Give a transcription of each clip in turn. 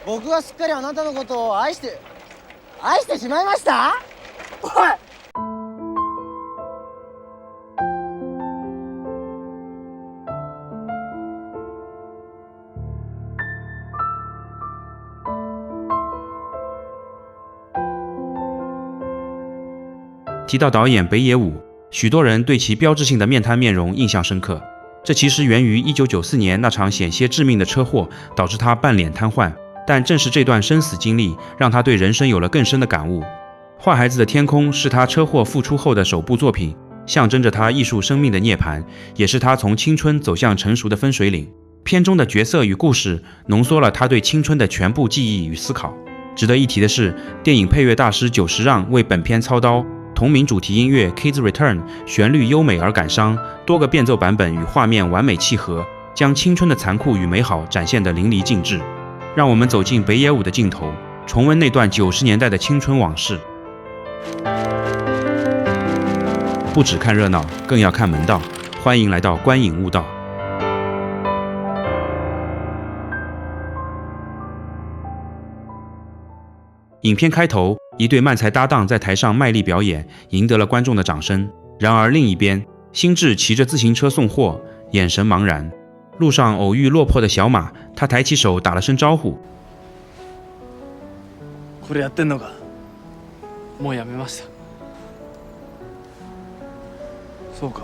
僕はすっかりあなたのことを愛してしまいました。おい！提到导演北野武，许多人对其标志性的面瘫面容印象深刻。这其实源于1994年那场险些致命的车祸，导致他半脸瘫痪。但正是这段生死经历，让他对人生有了更深的感悟。坏孩子的天空是他车祸复出后的首部作品，象征着他艺术生命的涅槃，也是他从青春走向成熟的分水岭。片中的角色与故事浓缩了他对青春的全部记忆与思考。值得一提的是，电影配乐大师久石让为本片操刀，同名主题音乐《Kids Return》旋律优美而感伤，多个变奏版本与画面完美契合，将青春的残酷与美好展现得淋漓尽致。让我们走进北野武的镜头，重温那段90年代的青春往事。不只看热闹，更要看门道。欢迎来到观影悟道。影片开头，一对漫才搭档在台上卖力表演，赢得了观众的掌声。然而另一边，星智骑着自行车送货，眼神茫然。路上偶遇落魄的小马，他抬起手打了声招呼。これやってんのか？もうやめました。そうか。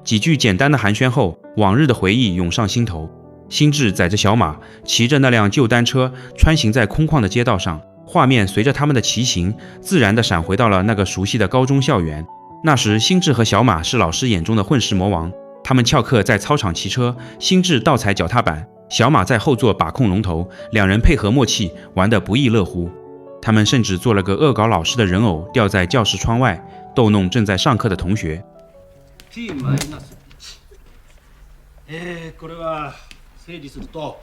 几句简单的寒暄后，往日的回忆涌上心头。星智载着小马，骑着那辆旧单车，穿行在空旷的街道上。画面随着他们的骑行，自然地闪回到了那个熟悉的高中校园。那时，星智和小马是老师眼中的混世魔王。他们翘课在操场骑车，星智倒踩脚踏板，小马在后座把控龙头，两人配合默契，玩得不亦乐乎。他们甚至做了个恶搞老师的人偶，吊在教室窗外，逗弄正在上课的同学。これは整理すると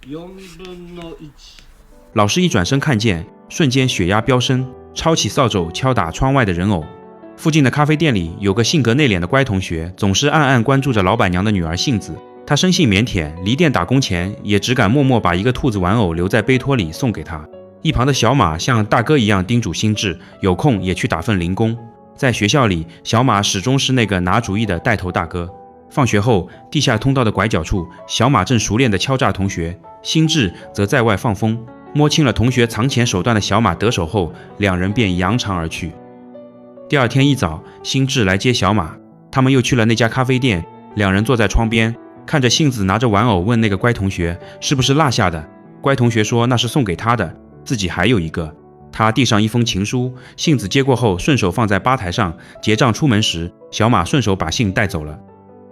4分の1。老师一转身看见，瞬间血压飙升，抄起扫帚敲打窗外的人偶。附近的咖啡店里有个性格内敛的乖同学，总是暗暗关注着老板娘的女儿杏子。他生性腼腆，离店打工前也只敢默默把一个兔子玩偶留在背托里送给他。一旁的小马像大哥一样叮嘱星智，有空也去打份零工。在学校里，小马始终是那个拿主意的带头大哥。放学后，地下通道的拐角处，小马正熟练地敲诈同学，星智则在外放风。摸清了同学藏钱手段的小马得手后，两人便扬长而去。第二天一早，星智来接小马，他们又去了那家咖啡店。两人坐在窗边，看着杏子拿着玩偶问那个乖同学是不是落下的。乖同学说那是送给他的，自己还有一个。他递上一封情书，杏子接过后顺手放在吧台上。结账出门时，小马顺手把信带走了。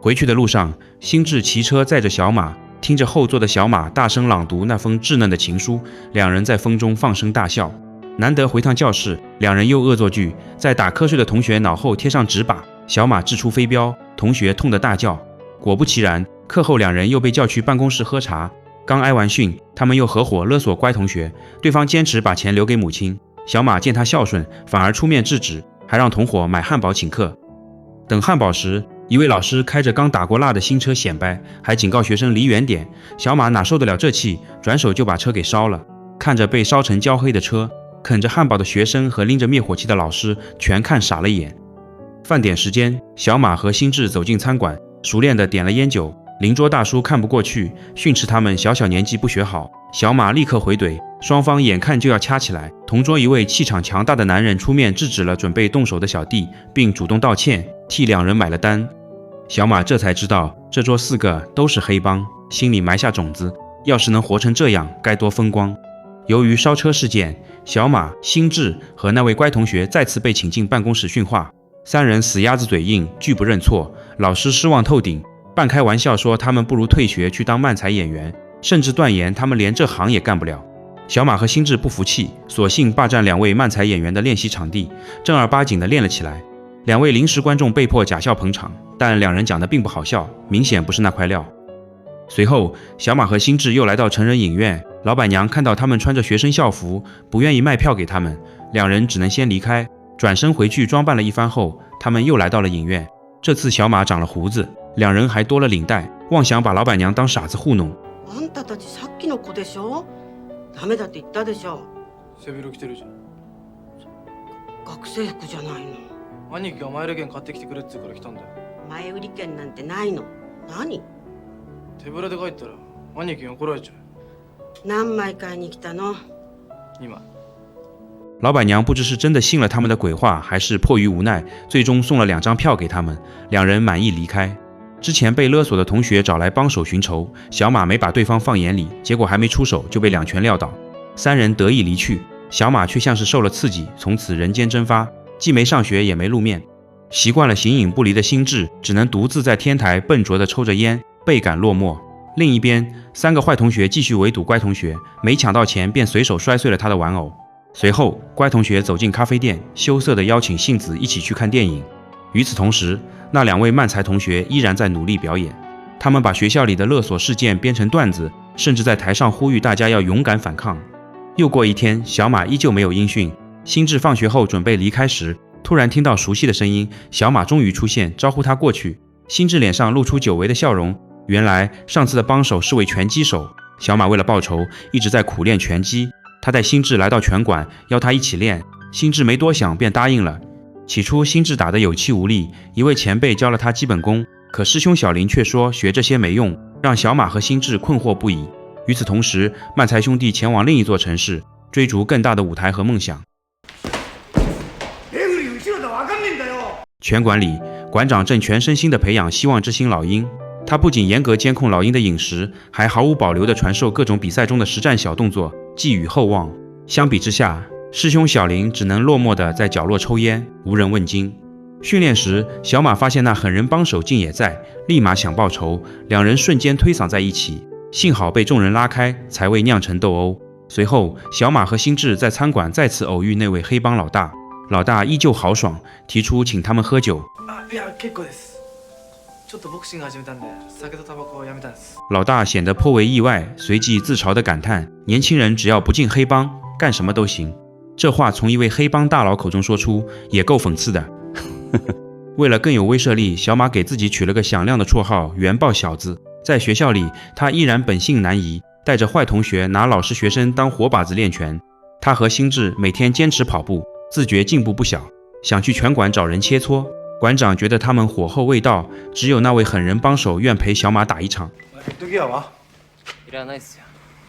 回去的路上，星智骑车载着小马，听着后座的小马大声朗读那封稚嫩的情书，两人在风中放声大笑。难得回趟教室，两人又恶作剧，在打瞌睡的同学脑后贴上纸靶，小马掷出飞镖，同学痛得大叫。果不其然，课后两人又被叫去办公室喝茶。刚挨完训，他们又合伙勒索乖同学，对方坚持把钱留给母亲。小马见他孝顺，反而出面制止，还让同伙买汉堡请客。等汉堡时，一位老师开着刚打过蜡的新车显摆，还警告学生离远点。小马哪受得了这气，转手就把车给烧了。看着被烧成焦黑的车，啃着汉堡的学生和拎着灭火器的老师全看傻了眼。饭点时间，小马和星智走进餐馆，熟练地点了烟酒。邻桌大叔看不过去，训斥他们小年纪不学好。小马立刻回怼，双方眼看就要掐起来。同桌一位气场强大的男人出面制止了准备动手的小弟，并主动道歉，替两人买了单。小马这才知道这桌4个都是黑帮，心里埋下种子，要是能活成这样该多风光。由于烧车事件，小马、星智和那位乖同学再次被请进办公室训话。3人死鸭子嘴硬，拒不认错。老师失望透顶，半开玩笑说他们不如退学去当漫才演员，甚至断言他们连这行也干不了。小马和星智不服气，索性霸占2位漫才演员的练习场地，正儿八经地练了起来。2位临时观众被迫假笑捧场，但2人讲的并不好笑，明显不是那块料。随后，小马和星智又来到成人影院，老板娘看到他们穿着学生校服，不愿意卖票给他们，2人只能先离开。转身回去装扮了一番后，他们又来到了影院。这次小马长了胡子，2人还多了领带，妄想把老板娘当傻子糊弄。あんたたちさっきの子でしょ。ダメだって言ったでしょ。背広着てるじゃん。学生服じゃないの。兄貴が前売り券買ってきてくれっつうから来たんだよ。前売り券なんてないの。何？手ぶらで帰ったら兄貴に怒られちゃう。何枚買いに来たの？今。老板娘不知是真的信了他们的鬼话，还是迫于无奈，最终送了2张票给他们，两人满意离开。之前被勒索的同学找来帮手寻仇，小马没把对方放眼里，结果还没出手就被2拳撂倒。3人得意离去，小马却像是受了刺激，从此人间蒸发，既没上学也没露面。习惯了形影不离的心智，只能独自在天台笨拙地抽着烟，倍感落寞。另一边，3个坏同学继续围堵乖同学，没抢到钱便随手摔碎了他的玩偶。随后，乖同学走进咖啡店，羞涩地邀请杏子一起去看电影。与此同时，那2位慢才同学依然在努力表演，他们把学校里的勒索事件编成段子，甚至在台上呼吁大家要勇敢反抗。又过1天，小马依旧没有音讯。心智放学后准备离开时，突然听到熟悉的声音，小马终于出现，招呼他过去。心智脸上露出久违的笑容，原来上次的帮手是位拳击手。小马为了报仇，一直在苦练拳击。他带心智来到拳馆，邀他一起练。心智没多想便答应了。起初心智打得有气无力，一位前辈教了他基本功，可师兄小林却说学这些没用，让小马和心智困惑不已。与此同时，漫才兄弟前往另一座城市，追逐更大的舞台和梦想。拳馆里，馆长正全身心地培养希望之星老鹰。他不仅严格监控老鹰的饮食，还毫无保留地传授各种比赛中的实战小动作，寄予厚望。相比之下，师兄小林只能落寞地在角落抽烟，无人问津。训练时，小马发现那狠人帮手竟也在，立马想报仇，两人瞬间推搡在一起，幸好被众人拉开，才未酿成斗殴。随后，小马和心智在餐馆再次偶遇那位黑帮老大，老大依旧豪爽，提出请他们喝酒。いや結構です。ちょっとボクシング始めたんで、酒とタバコをやめたんです。老大显得颇为意外，随即自嘲地感叹：年轻人只要不进黑帮，干什么都行。这话从一位黑帮大佬口中说出，也够讽刺的。为了更有威慑力，小马给自己取了个响亮的绰号“原爆小子”。在学校里，他依然本性难移，带着坏同学拿老师学生当活靶子练拳。他和心智每天坚持跑步，自覺进步不小，想去拳馆找人切磋。馆长觉得他们火候未到，只有那位狠人帮手愿陪小马打一场。ヘッドギアはいらないっすよ。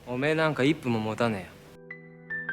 おめえなんか1分も持たねえよ。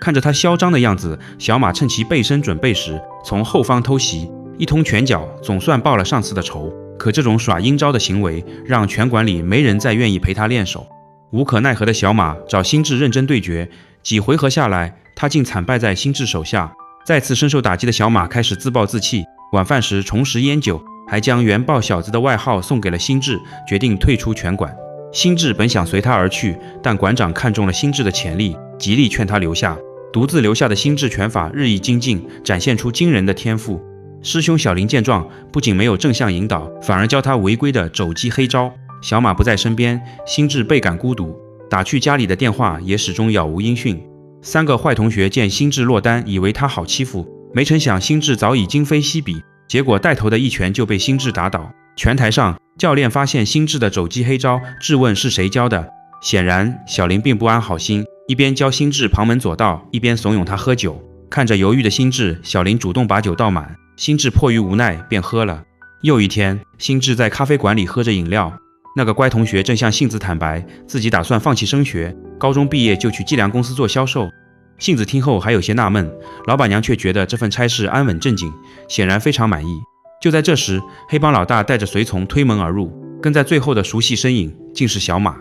看着他嚣张的样子，小马趁其背身准备时，从后方偷袭，一通拳脚，总算报了上次的仇。可这种耍阴招的行为，让拳馆里没人再愿意陪他练手。无可奈何的小马找心智认真对决，几回合下来，他竟惨败在心智手下。再次深受打击的小马开始自暴自弃，晚饭时重拾烟酒，还将原爆小子的外号送给了心智，决定退出拳馆。心智本想随他而去，但馆长看中了心智的潜力，极力劝他留下。独自留下的心智拳法日益精进，展现出惊人的天赋。师兄小林见状，不仅没有正向引导，反而教他违规的肘击黑招。小马不在身边，心智倍感孤独，打去家里的电话也始终杳无音讯。3个坏同学见心智落单，以为他好欺负，没成想心智早已今非昔比，结果带头的一拳就被心智打倒。拳台上，教练发现心智的肘击黑招，质问是谁教的。显然，小林并不安好心，一边教心智旁门左道，一边怂恿他喝酒。看着犹豫的心智，小林主动把酒倒满，心智迫于无奈便喝了。又一天，心智在咖啡馆里喝着饮料，那个乖同学正向杏子坦白，自己打算放弃升学，高中毕业就去计量公司做销售。杏子听后还有些纳闷，老板娘却觉得这份差事安稳正经，显然非常满意。就在这时，黑帮老大带着随从推门而入，跟在最后的熟悉身影竟是小马。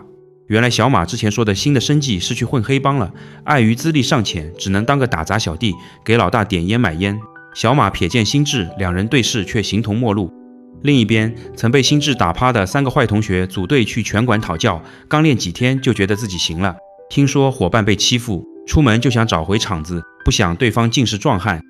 原来小马之前说的新的生计是去混黑帮了，碍于资历尚浅，只能当个打杂小弟，给老大点烟买烟。小马瞥见心智，两人对视却形同陌路。另一边，曾被心智打趴的3个坏同学组队去拳馆讨教，刚练几天就觉得自己行了。听说伙伴被欺负，出门就想找回场子，不想对方竟是壮汉。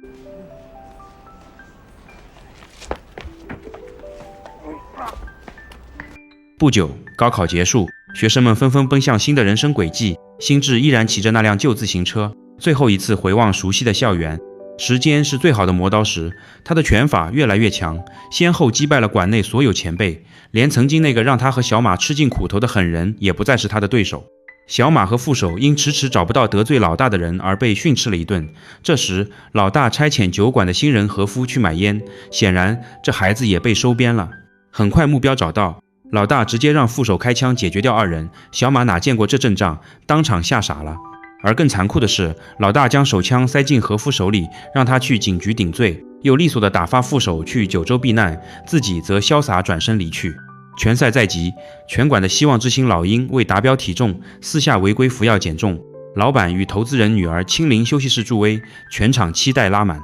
不久，高考结束，学生们纷纷奔向新的人生轨迹，心智依然骑着那辆旧自行车。最后一次回望熟悉的校园，时间是最好的磨刀石，他的拳法越来越强，先后击败了馆内所有前辈，连曾经那个让他和小马吃尽苦头的狠人也不再是他的对手。小马和副手因迟迟找不到得罪老大的人而被训斥了一顿。这时，老大差遣酒馆的新人和夫去买烟，显然这孩子也被收编了。很快目标找到，老大直接让副手开枪解决掉二人。小马哪见过这阵仗，当场吓傻了。而更残酷的是，老大将手枪塞进和夫手里，让他去警局顶罪，又利索地打发副手去九州避难，自己则潇洒转身离去。拳赛在即，拳馆的希望之星老鹰为达标体重，私下违规服药减重。老板与投资人女儿亲临休息室助威，全场期待拉满。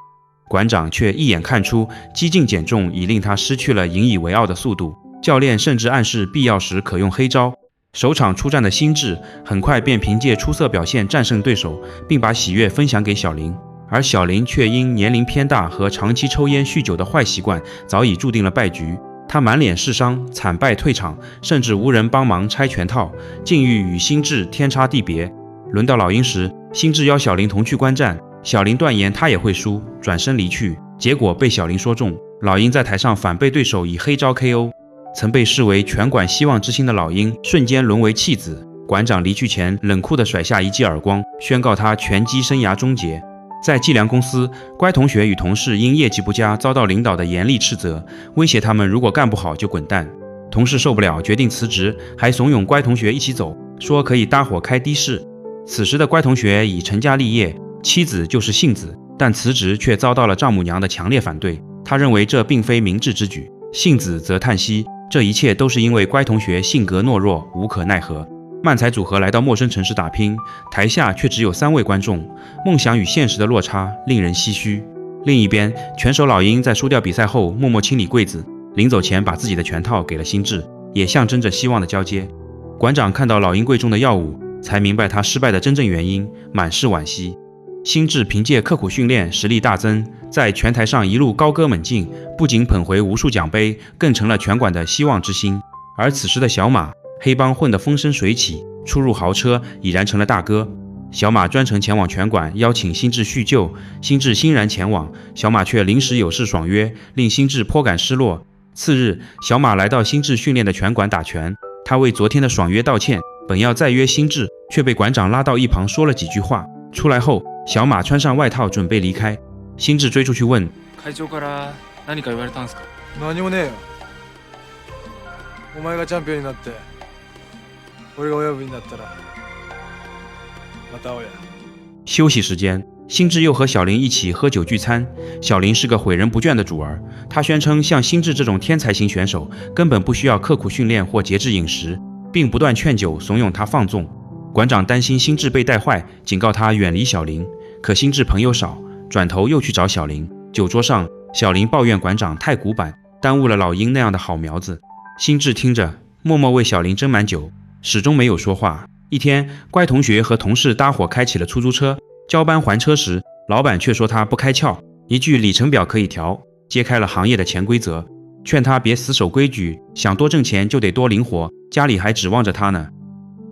馆长却一眼看出激进减重已令他失去了引以为傲的速度，教练甚至暗示必要时可用黑招。首场出战的心智很快便凭借出色表现战胜对手，并把喜悦分享给小林。而小林却因年龄偏大和长期抽烟酗酒的坏习惯，早已注定了败局。他满脸是伤，惨败退场，甚至无人帮忙拆拳套，境遇与心智天差地别。轮到老鹰时，心智邀小林同去观战，小林断言他也会输，转身离去，结果被小林说中。老鹰在台上反被对手以黑招 KO。曾被视为拳馆希望之星的老鹰，瞬间沦为弃子。馆长离去前，冷酷地甩下一记耳光，宣告他拳击生涯终结。在计量公司，乖同学与同事因业绩不佳遭到领导的严厉斥责，威胁他们如果干不好就滚蛋。同事受不了，决定辞职，还怂恿乖同学一起走，说可以搭伙开的士。此时的乖同学已成家立业，妻子就是杏子，但辞职却遭到了丈母娘的强烈反对。他认为这并非明智之举，杏子则叹息，这一切都是因为乖同学性格懦弱，无可奈何。漫才组合来到陌生城市打拼，台下却只有3位观众，梦想与现实的落差令人唏嘘。另一边，拳手老鹰在输掉比赛后默默清理柜子，临走前把自己的拳套给了心智，也象征着希望的交接。馆长看到老鹰柜中的药物，才明白他失败的真正原因，满是惋惜。心智凭借刻苦训练，实力大增，在拳台上一路高歌猛进，不仅捧回无数奖杯，更成了拳馆的希望之星。而此时的小马，黑帮混得风生水起，出入豪车，已然成了大哥。小马专程前往拳馆邀请心智叙旧，心智欣然前往，小马却临时有事爽约，令心智颇感失落。次日，小马来到心智训练的拳馆打拳，他为昨天的爽约道歉，本要再约心智，却被馆长拉到一旁说了几句话。出来后，小马穿上外套准备离开，心智追出去问：会長から何か言われたんですか？何もねえよ。お前がチャンピオンになって俺が親分になったらまた会おうや。休息时间，心智又和小林一起喝酒聚餐。小林是个诲人不倦的主儿，他宣称像心智这种天才型选手根本不需要刻苦训练或节制饮食，并不断劝酒怂恿他放纵。馆长担心心智被带坏，警告他远离小林，可心智朋友少，转头又去找小林。酒桌上，小林抱怨馆长太古板，耽误了老鹰那样的好苗子。心智听着，默默为小林斟满酒，始终没有说话。一天，乖同学和同事搭伙开起了出租车，交班还车时，老板却说他不开窍，一句里程表可以调，揭开了行业的潜规则，劝他别死守规矩，想多挣钱就得多灵活，家里还指望着他呢。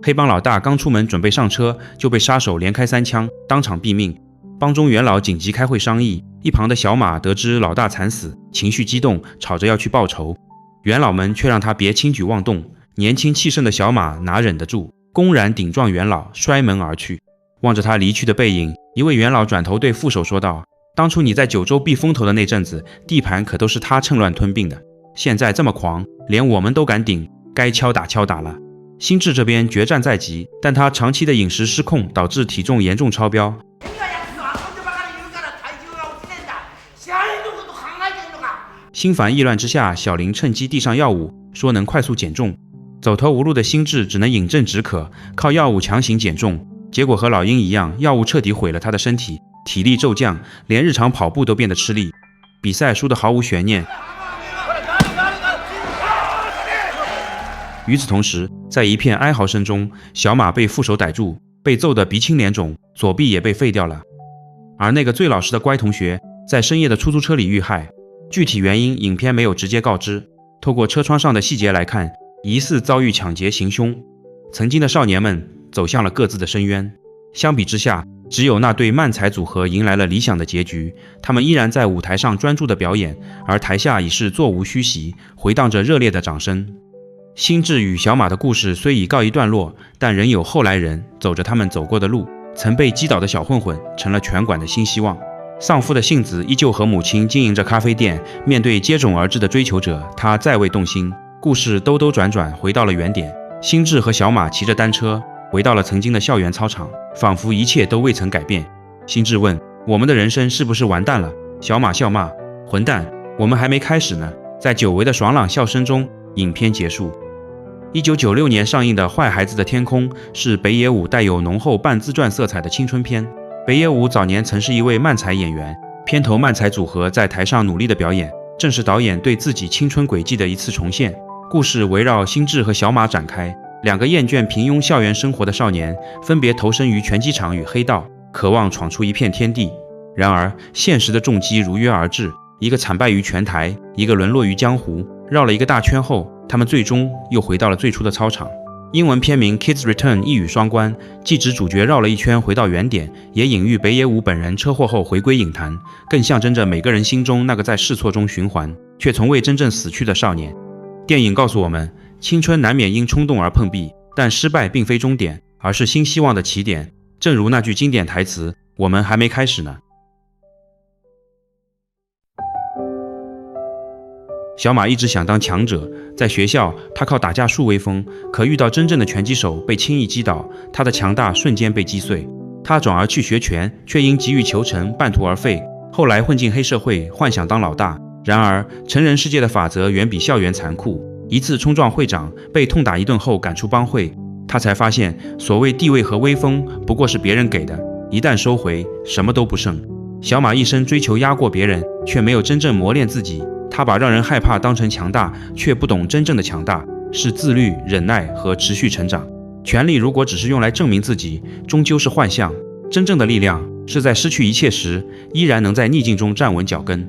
黑帮老大刚出门准备上车，就被杀手连开3枪，当场毙命。帮中元老紧急开会商议，一旁的小马得知老大惨死，情绪激动，吵着要去报仇。元老们却让他别轻举妄动。年轻气盛的小马哪忍得住，公然顶撞元老，摔门而去。望着他离去的背影，一位元老转头对副手说道：当初你在九州避风头的那阵子，地盘可都是他趁乱吞并的，现在这么狂，连我们都敢顶，该敲打敲打了。心智这边决战在即，但他长期的饮食失控，导致体重严重超标。心烦意乱之下，小林趁机递上药物，说能快速减重。走投无路的心智只能饮鸩止渴，靠药物强行减重。结果和老鹰一样，药物彻底毁了他的身体，体力骤降，连日常跑步都变得吃力。比赛输得毫无悬念。与此同时，在一片哀嚎声中，小马被副手逮住，被揍得鼻青脸肿，左臂也被废掉了。而那个最老实的乖同学，在深夜的出租车里遇害，具体原因影片没有直接告知。透过车窗上的细节来看，疑似遭遇抢劫行凶。曾经的少年们走向了各自的深渊。相比之下，只有那对漫才组合迎来了理想的结局，他们依然在舞台上专注的表演，而台下已是座无虚席，回荡着热烈的掌声。星智与小马的故事虽已告一段落，但仍有后来人走着他们走过的路，曾被击倒的小混混成了拳馆的新希望。丧夫的幸子依旧和母亲经营着咖啡店，面对接踵而至的追求者，他再未动心。故事兜兜转转回到了原点，星智和小马骑着单车回到了曾经的校园操场，仿佛一切都未曾改变。星智问：我们的人生是不是完蛋了？小马笑骂：混蛋，我们还没开始呢。在久违的爽朗笑声中，影片结束。1996年上映的《坏孩子的天空》是北野武带有浓厚半自传色彩的青春片。北野武早年曾是一位漫才演员，片头漫才组合在台上努力的表演，正是导演对自己青春轨迹的一次重现。故事围绕星智和小马展开，两个厌倦平庸校园生活的少年，分别投身于拳击场与黑道，渴望闯出一片天地。然而，现实的重击如约而至，一个惨败于拳台，一个沦落于江湖。绕了一个大圈后，他们最终又回到了最初的操场。英文片名《Kids Return》一语双关，既指主角绕了一圈回到原点，也隐喻北野武本人车祸后回归影坛，更象征着每个人心中那个在试错中循环却从未真正死去的少年。电影告诉我们，青春难免因冲动而碰壁，但失败并非终点，而是新希望的起点。正如那句经典台词：我们还没开始呢。小马一直想当强者，在学校他靠打架术威风，可遇到真正的拳击手被轻易击倒，他的强大瞬间被击碎。他转而去学拳，却因急于求成半途而废。后来混进黑社会，幻想当老大。然而成人世界的法则远比校园残酷，一次冲撞会长，被痛打一顿后赶出帮会，他才发现所谓地位和威风不过是别人给的，一旦收回，什么都不剩。小马一生追求压过别人，却没有真正磨练自己。他把让人害怕当成强大，却不懂真正的强大是自律、忍耐和持续成长。权力如果只是用来证明自己，终究是幻象。真正的力量是在失去一切时，依然能在逆境中站稳脚跟。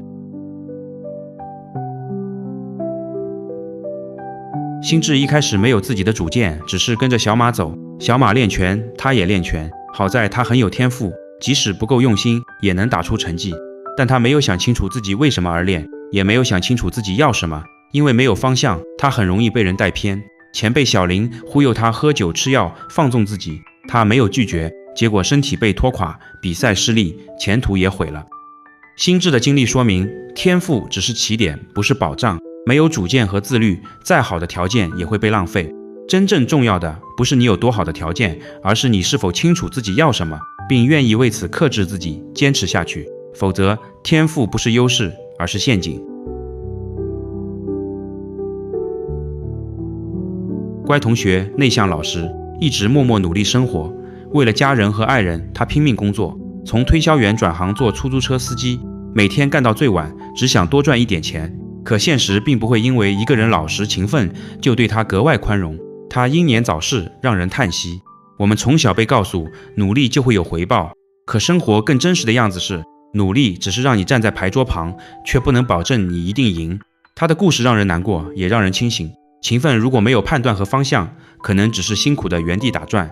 星智一开始没有自己的主见，只是跟着小马走。小马练拳，他也练拳。好在他很有天赋，即使不够用心，也能打出成绩。但他没有想清楚自己为什么而练，也没有想清楚自己要什么。因为没有方向，他很容易被人带偏。前辈小林忽悠他喝酒吃药，放纵自己，他没有拒绝，结果身体被拖垮，比赛失利，前途也毁了。星智的经历说明，天赋只是起点，不是保障。没有主见和自律，再好的条件也会被浪费。真正重要的不是你有多好的条件，而是你是否清楚自己要什么，并愿意为此克制自己，坚持下去。否则，天赋不是优势，而是陷阱。乖同学，内向老实，一直默默努力生活。为了家人和爱人，他拼命工作，从推销员转行做出租车司机，每天干到最晚，只想多赚一点钱。可现实并不会因为一个人老实勤奋就对他格外宽容，他英年早逝，让人叹息。我们从小被告诉努力就会有回报，可生活更真实的样子是，努力只是让你站在牌桌旁，却不能保证你一定赢。他的故事让人难过，也让人清醒。勤奋如果没有判断和方向，可能只是辛苦的原地打转。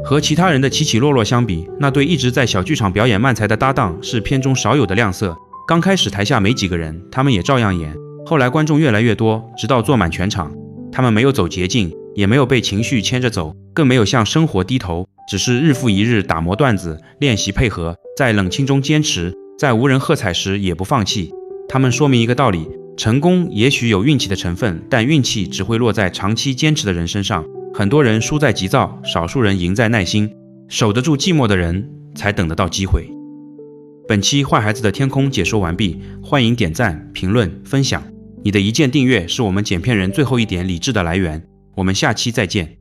和其他人的起起落落相比，那对一直在小剧场表演漫才的搭档是片中少有的亮色。刚开始台下没几个人，他们也照样演。后来观众越来越多，直到坐满全场。他们没有走捷径，也没有被情绪牵着走，更没有向生活低头，只是日复一日打磨段子，练习配合，在冷清中坚持，在无人喝彩时也不放弃。他们说明一个道理：成功也许有运气的成分，但运气只会落在长期坚持的人身上。很多人输在急躁，少数人赢在耐心。守得住寂寞的人，才等得到机会。本期坏孩子的天空解说完毕，欢迎点赞、评论、分享。你的一键订阅是我们剪片人最后一点理智的来源。我们下期再见。